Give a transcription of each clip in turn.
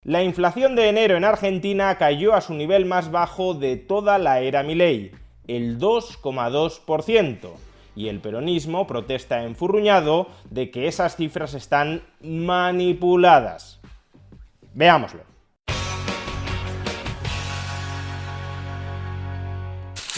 La inflación de enero en Argentina cayó a su nivel más bajo de toda la era Milei, el 2,2%, y el peronismo protesta enfurruñado de que esas cifras están manipuladas. Veámoslo.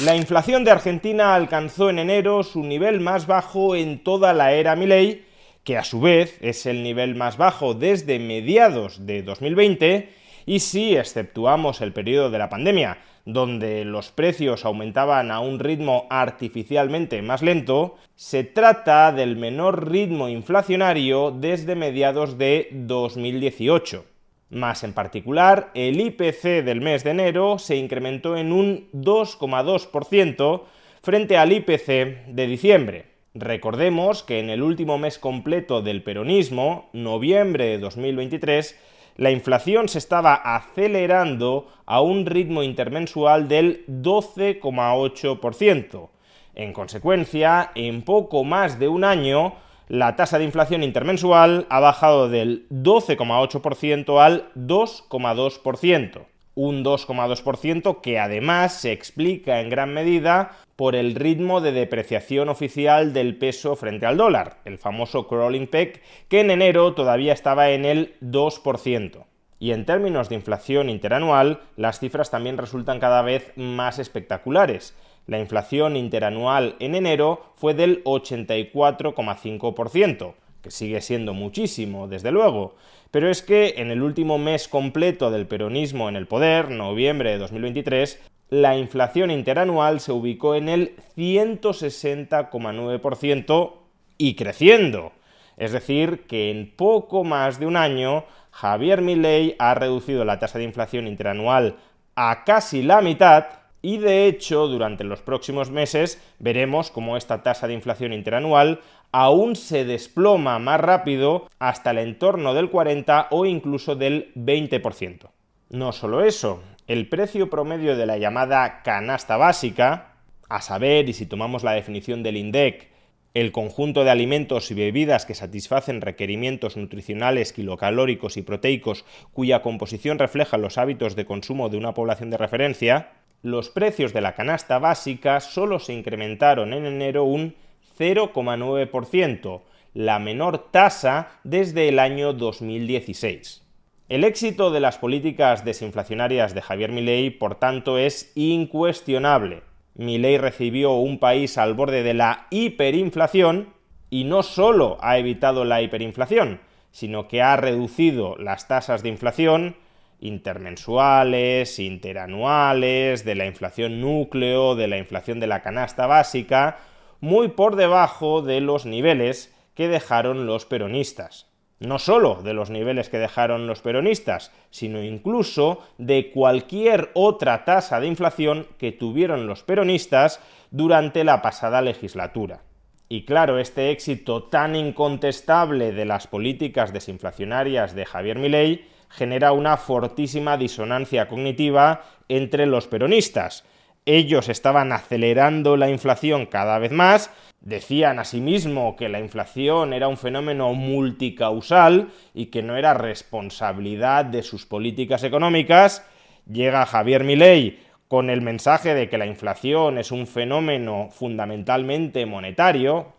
La inflación de Argentina alcanzó en enero su nivel más bajo en toda la era Milei, que a su vez es el nivel más bajo desde mediados de 2020, y si exceptuamos el periodo de la pandemia, donde los precios aumentaban a un ritmo artificialmente más lento, se trata del menor ritmo inflacionario desde mediados de 2018. Más en particular, el IPC del mes de enero se incrementó en un 2,2% frente al IPC de diciembre. Recordemos que en el último mes completo del peronismo, noviembre de 2023, la inflación se estaba acelerando a un ritmo intermensual del 12,8%. En consecuencia, en poco más de un año, la tasa de inflación intermensual ha bajado del 12,8% al 2,2%. Un 2,2% que además se explica en gran medida por el ritmo de depreciación oficial del peso frente al dólar, el famoso crawling peg, que en enero todavía estaba en el 2%. Y en términos de inflación interanual, las cifras también resultan cada vez más espectaculares. La inflación interanual en enero fue del 84,5%, que sigue siendo muchísimo, desde luego, pero es que en el último mes completo del peronismo en el poder, noviembre de 2023, la inflación interanual se ubicó en el 160,9% y creciendo. Es decir, que en poco más de un año, Javier Milei ha reducido la tasa de inflación interanual a casi la mitad. Y de hecho, durante los próximos meses veremos cómo esta tasa de inflación interanual aún se desploma más rápido hasta el entorno del 40 o incluso del 20%. No solo eso, el precio promedio de la llamada canasta básica, a saber, y si tomamos la definición del INDEC, el conjunto de alimentos y bebidas que satisfacen requerimientos nutricionales, kilocalóricos y proteicos cuya composición refleja los hábitos de consumo de una población de referencia, los precios de la canasta básica solo se incrementaron en enero un 0,9%, la menor tasa desde el año 2016. El éxito de las políticas desinflacionarias de Javier Milei, por tanto, es incuestionable. Milei recibió un país al borde de la hiperinflación y no solo ha evitado la hiperinflación, sino que ha reducido las tasas de inflación intermensuales, interanuales, de la inflación núcleo, de la inflación de la canasta básica, muy por debajo de los niveles que dejaron los peronistas. No solo de los niveles que dejaron los peronistas, sino incluso de cualquier otra tasa de inflación que tuvieron los peronistas durante la pasada legislatura. Y claro, este éxito tan incontestable de las políticas desinflacionarias de Javier Milei genera una fortísima disonancia cognitiva entre los peronistas. Ellos estaban acelerando la inflación cada vez más, decían asimismo que la inflación era un fenómeno multicausal y que no era responsabilidad de sus políticas económicas. Llega Javier Milei con el mensaje de que la inflación es un fenómeno fundamentalmente monetario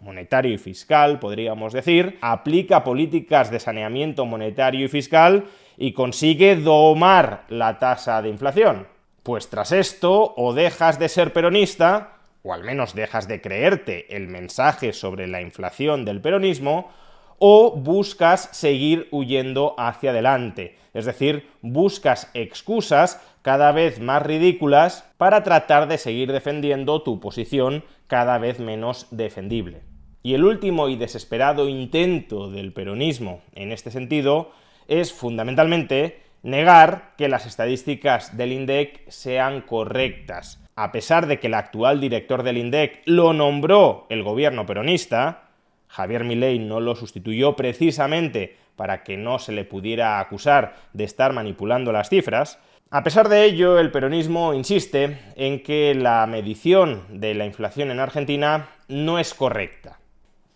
y fiscal, podríamos decir, aplica políticas de saneamiento monetario y fiscal y consigue domar la tasa de inflación. Pues tras esto, o dejas de ser peronista, o al menos dejas de creerte el mensaje sobre la inflación del peronismo, o buscas seguir huyendo hacia adelante. Es decir, buscas excusas cada vez más ridículas para tratar de seguir defendiendo tu posición cada vez menos defendible. Y el último y desesperado intento del peronismo en este sentido es fundamentalmente negar que las estadísticas del INDEC sean correctas. A pesar de que el actual director del INDEC lo nombró el gobierno peronista, Javier Milei no lo sustituyó precisamente para que no se le pudiera acusar de estar manipulando las cifras. A pesar de ello, el peronismo insiste en que la medición de la inflación en Argentina no es correcta.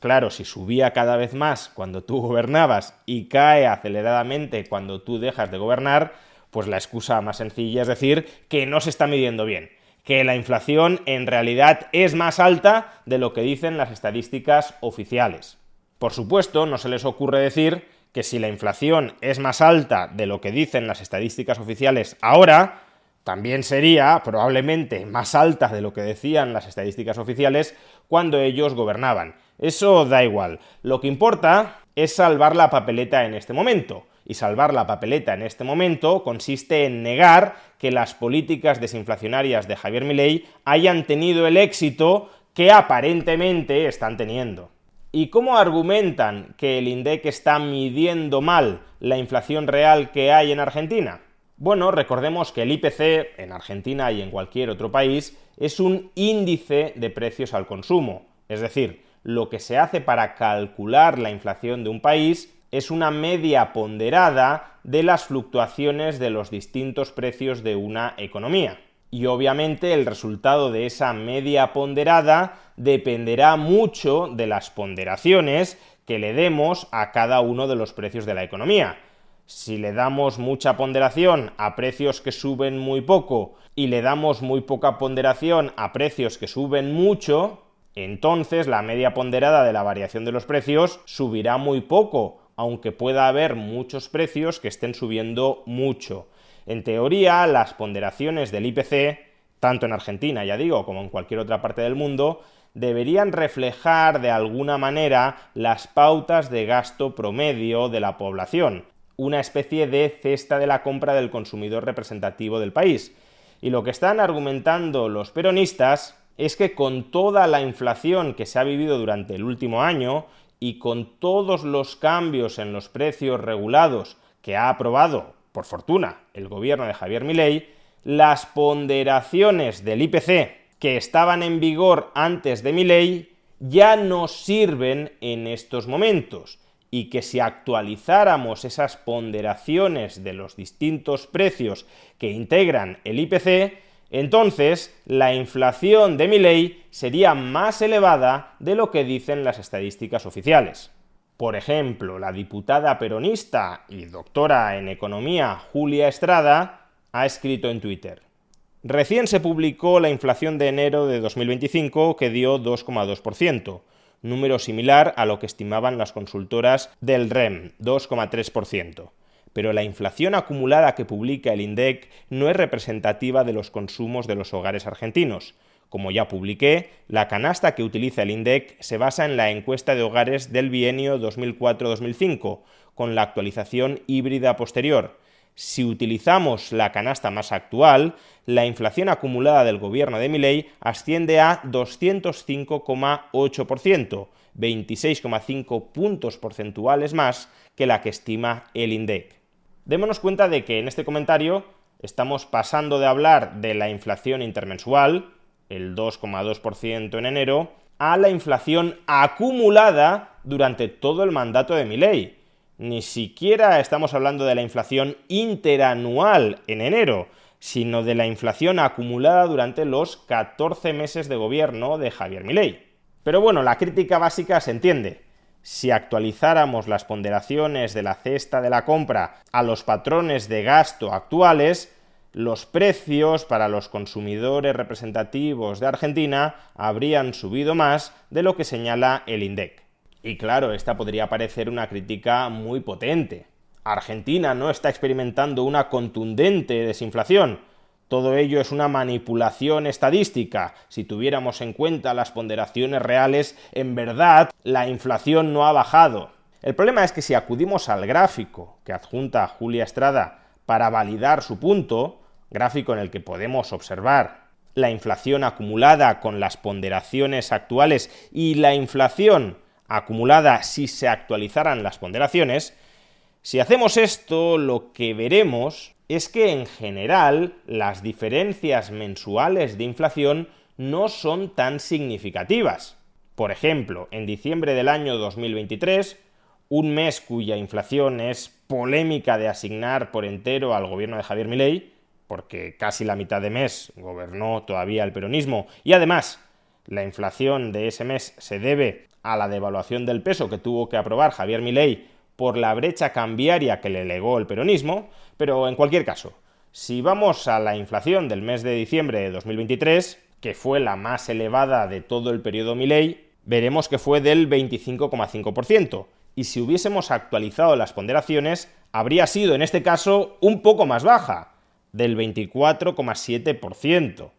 Claro, si subía cada vez más cuando tú gobernabas y cae aceleradamente cuando tú dejas de gobernar, pues la excusa más sencilla es decir que no se está midiendo bien, que la inflación en realidad es más alta de lo que dicen las estadísticas oficiales. Por supuesto, no se les ocurre decir que si la inflación es más alta de lo que dicen las estadísticas oficiales ahora, también sería probablemente más alta de lo que decían las estadísticas oficiales cuando ellos gobernaban. Eso da igual. Lo que importa es salvar la papeleta en este momento. Y salvar la papeleta en este momento consiste en negar que las políticas desinflacionarias de Javier Milei hayan tenido el éxito que aparentemente están teniendo. ¿Y cómo argumentan que el INDEC está midiendo mal la inflación real que hay en Argentina? Bueno, recordemos que el IPC en Argentina y en cualquier otro país es un índice de precios al consumo, es decir, lo que se hace para calcular la inflación de un país es una media ponderada de las fluctuaciones de los distintos precios de una economía. Y obviamente el resultado de esa media ponderada dependerá mucho de las ponderaciones que le demos a cada uno de los precios de la economía. Si le damos mucha ponderación a precios que suben muy poco y le damos muy poca ponderación a precios que suben mucho, entonces la media ponderada de la variación de los precios subirá muy poco, aunque pueda haber muchos precios que estén subiendo mucho. En teoría, las ponderaciones del IPC, tanto en Argentina, ya digo, como en cualquier otra parte del mundo, deberían reflejar de alguna manera las pautas de gasto promedio de la población, una especie de cesta de la compra del consumidor representativo del país. Y lo que están argumentando los peronistas es que con toda la inflación que se ha vivido durante el último año y con todos los cambios en los precios regulados que ha aprobado, por fortuna, el gobierno de Javier Milei, las ponderaciones del IPC que estaban en vigor antes de Milei ya no sirven en estos momentos, y que si actualizáramos esas ponderaciones de los distintos precios que integran el IPC, entonces la inflación de Milei sería más elevada de lo que dicen las estadísticas oficiales. Por ejemplo, la diputada peronista y doctora en economía Julia Estrada ha escrito en Twitter: recién se publicó la inflación de enero de 2025 que dio 2,2%, número similar a lo que estimaban las consultoras del REM, 2,3%. Pero la inflación acumulada que publica el INDEC no es representativa de los consumos de los hogares argentinos. Como ya publiqué, la canasta que utiliza el INDEC se basa en la encuesta de hogares del bienio 2004-2005, con la actualización híbrida posterior. Si utilizamos la canasta más actual, la inflación acumulada del gobierno de Milei asciende a 205,8%, 26,5 puntos porcentuales más que la que estima el INDEC. Démonos cuenta de que en este comentario estamos pasando de hablar de la inflación intermensual, el 2,2% en enero, a la inflación acumulada durante todo el mandato de Milei. Ni siquiera estamos hablando de la inflación interanual en enero, sino de la inflación acumulada durante los 14 meses de gobierno de Javier Milei. Pero bueno, la crítica básica se entiende. Si actualizáramos las ponderaciones de la cesta de la compra a los patrones de gasto actuales, los precios para los consumidores representativos de Argentina habrían subido más de lo que señala el INDEC. Y claro, esta podría parecer una crítica muy potente. Argentina no está experimentando una contundente desinflación. Todo ello es una manipulación estadística. Si tuviéramos en cuenta las ponderaciones reales, en verdad la inflación no ha bajado. El problema es que si acudimos al gráfico que adjunta Julia Estrada para validar su punto, gráfico en el que podemos observar la inflación acumulada con las ponderaciones actuales y la inflación acumulada si se actualizaran las ponderaciones, si hacemos esto, lo que veremos es que en general las diferencias mensuales de inflación no son tan significativas. Por ejemplo, en diciembre del año 2023, un mes cuya inflación es polémica de asignar por entero al gobierno de Javier Milei, porque casi la mitad de mes gobernó todavía el peronismo, y además la inflación de ese mes se debe a la devaluación del peso que tuvo que aprobar Javier Milei por la brecha cambiaria que le legó el peronismo, pero en cualquier caso, si vamos a la inflación del mes de diciembre de 2023, que fue la más elevada de todo el periodo Milei, veremos que fue del 25,5%, y si hubiésemos actualizado las ponderaciones, habría sido en este caso un poco más baja, del 24,7%.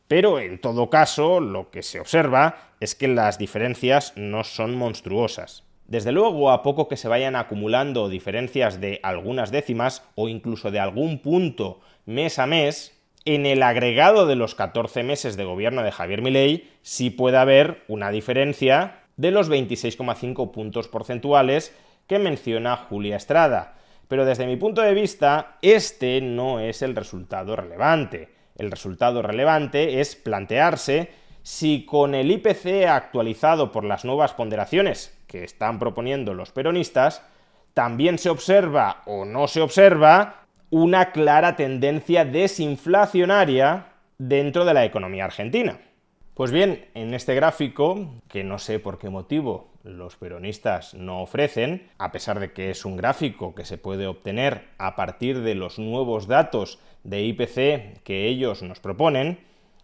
Pero en todo caso, lo que se observa es que las diferencias no son monstruosas. Desde luego, a poco que se vayan acumulando diferencias de algunas décimas o incluso de algún punto mes a mes, en el agregado de los 14 meses de gobierno de Javier Milei sí puede haber una diferencia de los 26,5 puntos porcentuales que menciona Julia Estrada. Pero desde mi punto de vista, este no es el resultado relevante. El resultado relevante es plantearse si con el IPC actualizado por las nuevas ponderaciones que están proponiendo los peronistas, también se observa o no se observa una clara tendencia desinflacionaria dentro de la economía argentina. Pues bien, en este gráfico, que no sé por qué motivo los peronistas no ofrecen, a pesar de que es un gráfico que se puede obtener a partir de los nuevos datos de IPC que ellos nos proponen,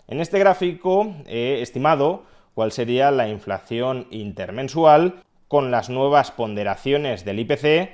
en este gráfico he estimado cuál sería la inflación intermensual con las nuevas ponderaciones del IPC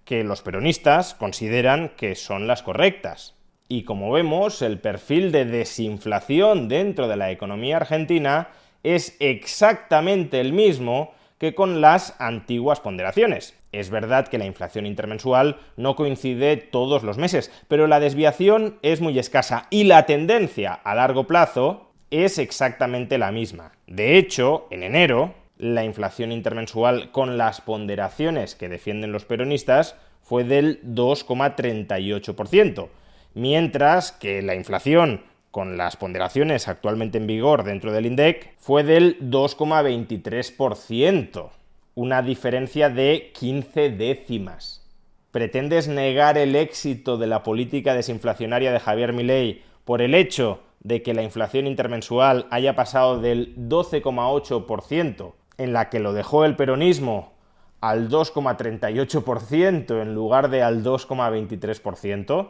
que los peronistas consideran que son las correctas. Y como vemos, el perfil de desinflación dentro de la economía argentina es exactamente el mismo que con las antiguas ponderaciones. Es verdad que la inflación intermensual no coincide todos los meses, pero la desviación es muy escasa y la tendencia a largo plazo es exactamente la misma. De hecho, en enero, la inflación intermensual con las ponderaciones que defienden los peronistas fue del 2,38%, mientras que la inflación con las ponderaciones actualmente en vigor dentro del INDEC fue del 2,23%, una diferencia de 15 décimas. ¿Pretendes negar el éxito de la política desinflacionaria de Javier Milei por el hecho de que la inflación intermensual haya pasado del 12,8%, en la que lo dejó el peronismo, al 2,38% en lugar de al 2,23%?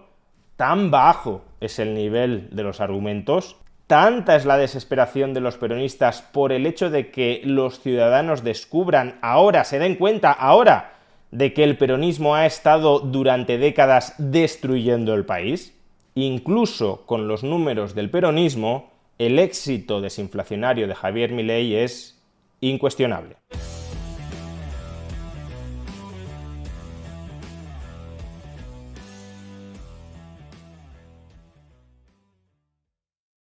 Tan bajo es el nivel de los argumentos, tanta es la desesperación de los peronistas por el hecho de que los ciudadanos descubran ahora, se den cuenta ahora, de que el peronismo ha estado durante décadas destruyendo el país. Incluso con los números del peronismo, el éxito desinflacionario de Javier Milei es incuestionable.